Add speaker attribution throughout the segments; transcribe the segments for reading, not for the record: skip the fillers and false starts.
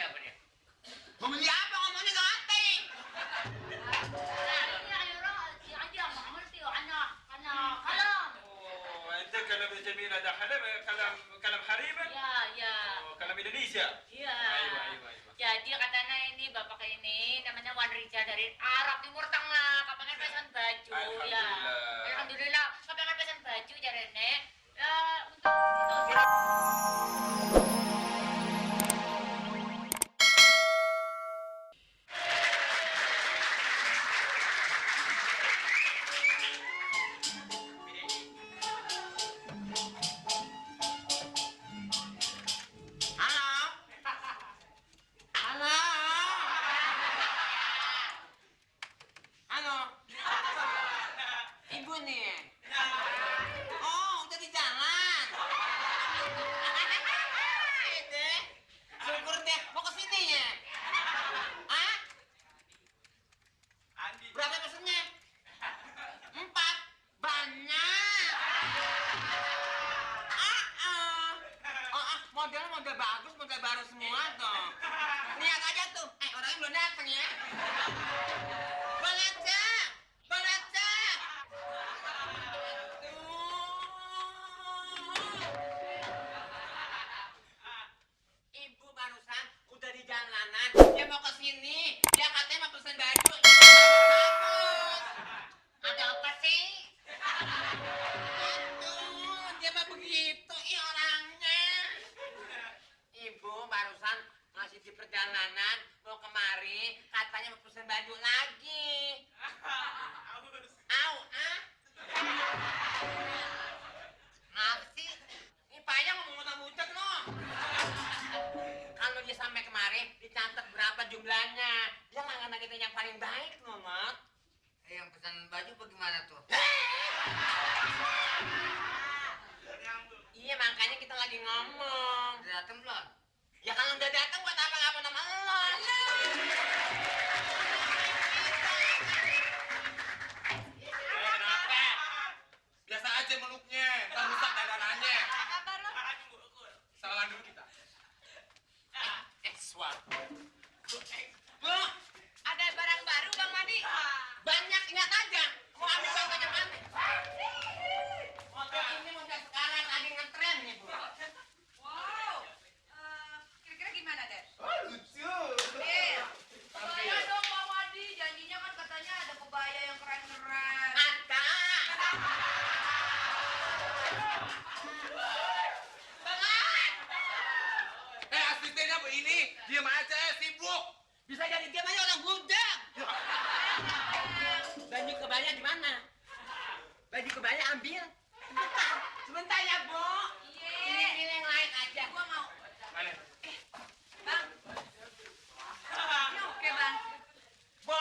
Speaker 1: apa dia?
Speaker 2: Mau beli apa ngomongnya nggak ngerti.
Speaker 1: Ini orang aja nggak ngerti anak kalam.
Speaker 3: Oh, ente kalam Jamil ada kalam Hariban?
Speaker 1: Ya.
Speaker 3: Oh, kalam Indonesia?
Speaker 1: Iya.
Speaker 3: Ayo.
Speaker 1: Jadi katanya ini bapak ini namanya Wan Rizal dari Arab Timur Tengah. Kapan pesan baju ya? Alhamdulillah. Kapan pesan baju jarene? Ya untuk
Speaker 2: Halo. Ibu nih. Oh, udah di jalan. Deh. Syukur deh, mau ke sini ya. Hah? Berapa pesennya? 4. Banyak. Model bagus, model baru semua tuh. Lihat aja tuh. Orangnya belum datang ya. Bang Aca. Ibu barusan udah di jalanan, dia mau ke sini. Dia katanya mau pesen baju. Bagus.
Speaker 1: ada apa sih?
Speaker 2: Aduh, dia mah begitu orangnya. Ibu barusan masih di perjalanan mau kemari, katanya mau pesen baju lagi. Kenapa sih? Ini payah ngomong utang bucek loh. Kalau dia sampai kemari, dicatat berapa jumlahnya. Dia nggak ngenagitin yang paling baik loh, Mat.
Speaker 1: Yang pesan baju bagaimana tuh?
Speaker 2: Iya, makanya kita lagi ngomong.
Speaker 1: Udah datang belum?
Speaker 2: Ya kalau udah datang buat apa nama lo?
Speaker 3: Kenapa? Biasa aja meluknya, ntar rusak dagangannya.
Speaker 1: Kabar lo?
Speaker 3: Salaman dulu kita. Swat.
Speaker 2: Bu, ada barang baru Bang Madi. Banyak, ingat aja. Mau ambil contohnya mana? Model ini model sekarang lagi ngetren nih, Bu.
Speaker 4: Wow, kira-kira gimana, Der?
Speaker 3: Lucu.
Speaker 4: Kebaya dong, Bang Wadi. Janjinya kan katanya ada kebaya yang keren-keren.
Speaker 2: Ada.
Speaker 3: Asistennya Bu ini, diam aja, sibuk.
Speaker 2: Bisa jadi dia aja orang budak. Baju kebaya di mana? Baju kebaya ambil. Sebentar ya, Bu.
Speaker 4: Iya.
Speaker 2: Ini yang lain aja.
Speaker 4: Gua mau.
Speaker 3: Mana?
Speaker 4: Bang. Ini oke, Bang.
Speaker 2: Bu,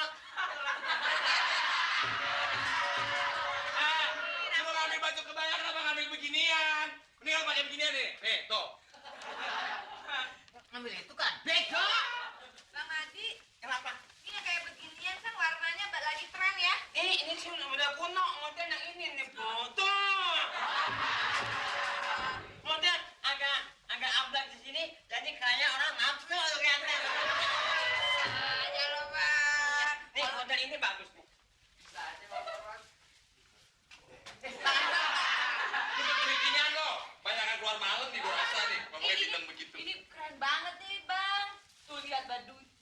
Speaker 3: Suruh ngambil baju kebaya, kenapa ngambil beginian? Mendingan pakai beginian deh. Nih, tuh.
Speaker 2: ngambil itu kan. Bego.
Speaker 4: Bang Adi,
Speaker 2: Kenapa?
Speaker 4: ini kayak beginian kan warnanya lagi tren ya.
Speaker 2: Ini sudah udah kuno model yang ini nih, Bu. Tuh. Model agak abdak di sini, jadi kayak orang nafsu kelihatan.
Speaker 4: Aja lo, Bang.
Speaker 2: Nih, model ini bagus nih.
Speaker 3: Beginian lo. Banyak keluar malam nih, gua rasa nih. Ngomongnya bintang begitu.
Speaker 4: Ini keren banget nih, Bang. Tuh lihat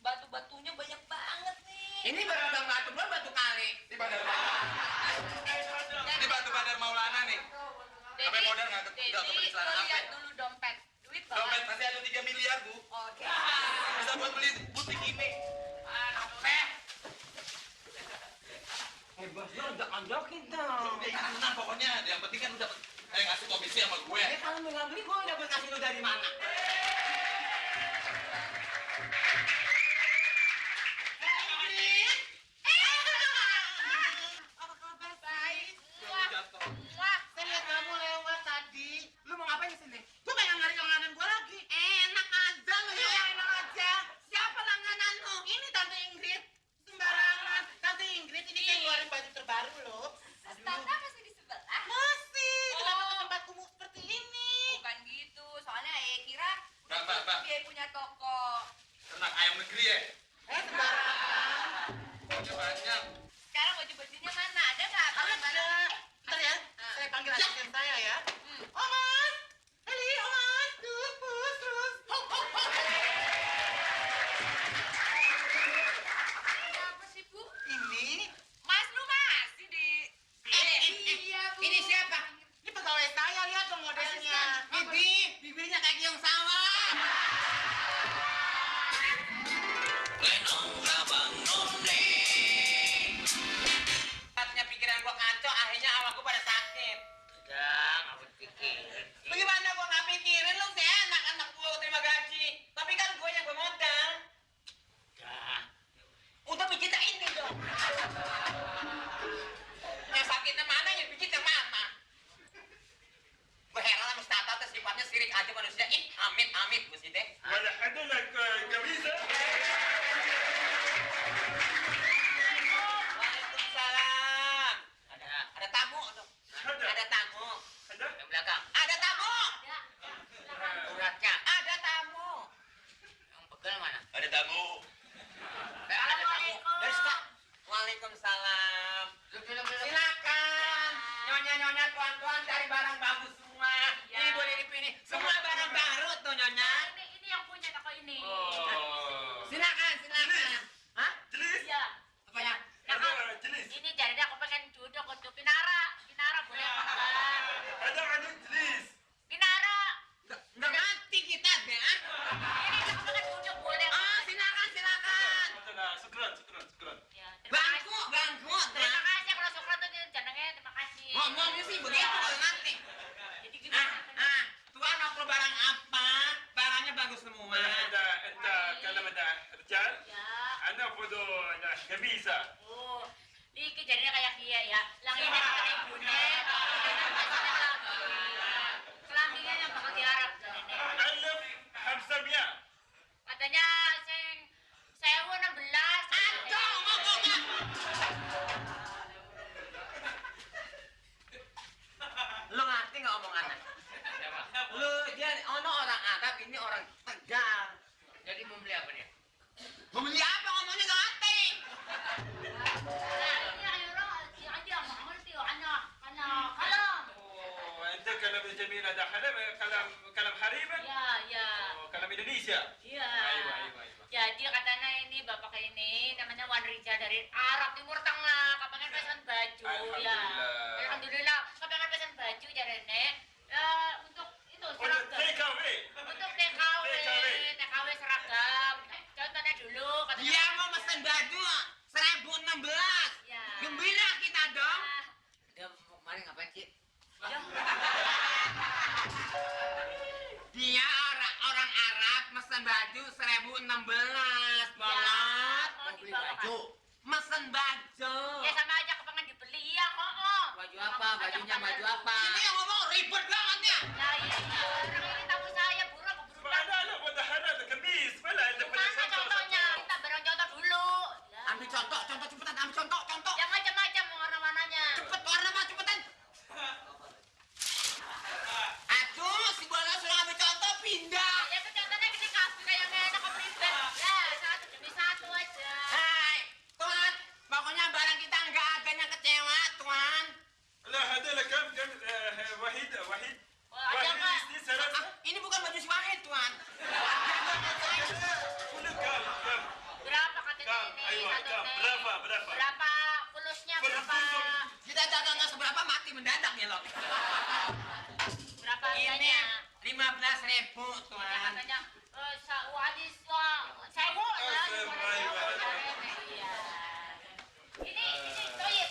Speaker 4: batu-batunya banyak banget nih.
Speaker 2: Ini baru batu belum batu kali.
Speaker 3: Di Bandar Di Batu Bandar Maulana nih. Sampai modal nggak kebeli celana
Speaker 4: lo
Speaker 3: apa?
Speaker 4: lihat dulu dompet. Duit
Speaker 3: Dompet
Speaker 4: banget.
Speaker 3: masih ada 3 miliar, Bu.
Speaker 4: Oke.
Speaker 3: Bisa buat beli butik ini.
Speaker 2: Bos, lu udah anjokin dong.
Speaker 3: Ya tenang pokoknya. Yang penting kan udah ngasih komisi sama gue.
Speaker 2: Ya kalau lu nggak beli, gue udah kasih lu dari mana? Apa kabar, baik?
Speaker 3: Jatuh.
Speaker 2: Wah, saya lihat kamu lewat tadi. Lu mau ngapain di sini? Gue pengen ngari langganan gue lagi. Enak aja lu ya. Enak aja. Siapa langganan lu? Ini Tante Ingrid. Sembarangan. Tante Ingrid ini kan ngeluarin baju terbaru loh.
Speaker 4: Tata masih di sebelah.
Speaker 2: Masih. Kenapa ke tempat kumuh seperti ini?
Speaker 4: Bukan gitu, soalnya kira
Speaker 3: Mbak.
Speaker 4: dia punya toko.
Speaker 3: bajunya banyak.
Speaker 1: Sekarang baju-bajunya mana? Ada nggak?
Speaker 2: Ada. Bentar ya, saya panggil asisten saya ya. Omas! Heli, Omas! Terus, terus. Hop, hop, hop.
Speaker 4: Kenapa sih, Bu?
Speaker 2: Ini,
Speaker 4: Mas lu masih di... Iya, Bu.
Speaker 2: ini siapa? Ini pegawai saya, lihat dong modelnya. Bibi, bibirnya kayak yang sawah. Tadinya pikiran gua kacau, akhirnya awakku pada sakit. Udah, nggak boleh pikirin. Bagaimana gua nggak mikirin lu sih anak gua terima gaji. Tapi kan gua yang bermodal. Udah pijit ini dong. Yang sakitnya mana, yang pijit yang mana? Gua heran sama Tata tuh sifatnya sirik aja manusia. Ih, amit gua sih deh.
Speaker 3: Wala ada lah kamisa.
Speaker 2: Waalaikumsalam. Ada tamu dong. Ada tamu.
Speaker 3: Ada?
Speaker 2: Yang belakang. Ada tamu. Uratnya. Ada tamu. Yang pegel mana?
Speaker 3: Ada tamu.
Speaker 2: Ada tamu. Dari Ustaz. Waalaikumsalam. Silakan. Nyonya, tuan-tuan cari barang bagus semua.
Speaker 1: Ya.
Speaker 2: Ini boleh dipilih. Semua barang baru tuh nyonya.
Speaker 1: Ini yang punya toko ini.
Speaker 3: Oh.
Speaker 2: Silakan. Hah?
Speaker 3: Jelis.
Speaker 1: Iya.
Speaker 2: Apanya?
Speaker 3: Ada jelis.
Speaker 1: Ini jadi aku pengen duduk untuk Pinara. Pinara boleh makan.
Speaker 3: Ada jelis.
Speaker 1: Pinara.
Speaker 2: Nggak ngerti kita deh.
Speaker 1: Ini aku pengen duduk boleh.
Speaker 2: Ah, silakan.
Speaker 3: Ada syukran.
Speaker 1: Ya, terima kasih.
Speaker 2: Bangku.
Speaker 1: Terima kasih kalau Sokrat tuh jenengnya terima kasih.
Speaker 2: Ngomongnya sih begitu kalau nanti.
Speaker 1: Jadi gimana?
Speaker 2: Tuan mau perlu barang apa? Barangnya bagus semua.
Speaker 3: انت كلام ada رجال.
Speaker 1: Ya.
Speaker 3: انا فضو kamisa.
Speaker 1: Oh, ini kejadiannya kayak kia ya. Lang ini kata ibunya. Kelaminnya yang bakal diharap dari ini.
Speaker 3: 1500.
Speaker 1: Katanya sing 16.
Speaker 2: Aduh, ngomongnya. Lu ngerti nggak omongannya? Lu dia orang Arab, ini orang Tegal.
Speaker 5: Jadi mau beli apa dia?
Speaker 2: Mau beli apa ngomongnya nggak ngerti?
Speaker 1: Nah, ini ayo mahal sih anak kalam.
Speaker 3: Oh, انت كلام جميل هذا كلام حريبا.
Speaker 1: Ya.
Speaker 3: كلام Indonesia.
Speaker 1: Iya.
Speaker 3: Ayo.
Speaker 1: Jadi katanya ini bapak ini namanya Wan Rizal dari Arab Timur Tengah. Kepengen pesan baju ya.
Speaker 3: Alhamdulillah.
Speaker 1: Alhamdulillah. Kepengen pesan baju jarene. Untuk itu
Speaker 3: Untuk
Speaker 1: seragam.
Speaker 3: take away.
Speaker 1: Untuk TKW seragam. Contohnya dulu katanya.
Speaker 2: Dia mau mesen baju 1016.
Speaker 1: Ya.
Speaker 2: Gembira kita dong.
Speaker 5: Dia kemarin ngapain sih?
Speaker 1: Ya.
Speaker 2: Dia orang Arab mesen baju 1016. Banget.
Speaker 1: Mau dibawa kan?
Speaker 2: Mesen baju.
Speaker 1: Ya sama aja kepengen dibeli ya kok.
Speaker 5: Baju apa? Bajunya baju apa?
Speaker 2: Ini yang ngomong ribet banget ya.
Speaker 1: Ya ini orang ini tamu saya buruk keburu
Speaker 3: ما انا وده هذا كميس فلا انت
Speaker 1: Mana contohnya? Kita bareng contoh dulu. Ya.
Speaker 2: Ambil contoh cepetan ambil contoh.
Speaker 1: Yang macam-macam warna-warnanya.
Speaker 2: Cepet warna mah cepetan. Aduh, si bola sudah ambil contoh pindah.
Speaker 1: Ya itu contohnya gini kafe kayak enak ke pribet. Ya satu demi satu aja.
Speaker 2: Hai, Tuan. Pokoknya barang kita nggak ada yang kecewa, Tuan.
Speaker 3: لا هذول كم وحيد
Speaker 1: Oh, ada nggak?
Speaker 3: اثنين ثلاثة
Speaker 2: Ini bukan baju si Wahid, Tuan.
Speaker 3: كله كم
Speaker 1: Berapa katanya
Speaker 3: كم
Speaker 1: ini
Speaker 3: ايوه
Speaker 1: satu
Speaker 3: كم
Speaker 1: teh?
Speaker 3: برافا
Speaker 1: Berapa pulusnya?
Speaker 3: Pulus,
Speaker 1: Berapa?
Speaker 3: pulus.
Speaker 2: Kita dagang nggak seberapa mati mendadak ya loh.
Speaker 1: Berapa
Speaker 2: Ini
Speaker 1: harganya?
Speaker 2: 15.000,
Speaker 1: Ya,
Speaker 2: Tuan.
Speaker 1: katanya wadis sewu ya.
Speaker 3: sewu, ayo.
Speaker 1: Iya. Ini toyib.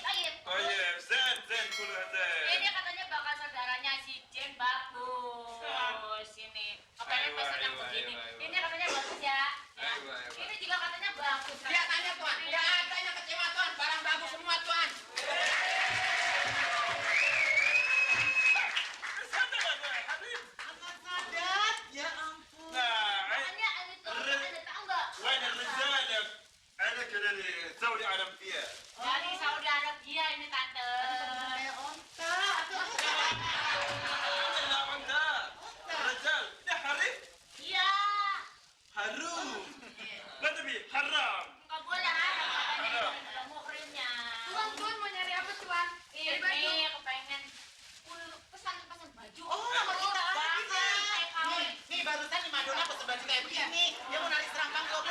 Speaker 3: طيب زين كل هذا
Speaker 1: Ini katanya bakal saudaranya si Jen bagus. Ini katanya
Speaker 3: Ayo,
Speaker 1: pesan yang
Speaker 3: ayo,
Speaker 1: begini.
Speaker 3: ayo.
Speaker 1: Ini katanya bagus ya. Ya.
Speaker 3: Ayo.
Speaker 1: Ini juga katanya bagus.
Speaker 2: Dia tanya, Tuan. Nggak ada yang kecewa, Tuan. Barang bagus semua, Tuan.
Speaker 3: بس هذا يا حبيب
Speaker 2: Anak sadat, ya ampun.
Speaker 3: لا
Speaker 1: Makanya ini tuh ada tahu nggak?
Speaker 3: وين الرجال
Speaker 1: mau krimnya.
Speaker 4: Tuan mau nyari apa tuan? Nyari baju.
Speaker 1: Ini kepengen pesan baju.
Speaker 2: Oh, sama kita lagi
Speaker 1: Banget, kayak
Speaker 2: nih.
Speaker 1: kawin.
Speaker 2: Nih barusan nih Madonna pesen baju kayak begini. Dia mau nari serang panggung.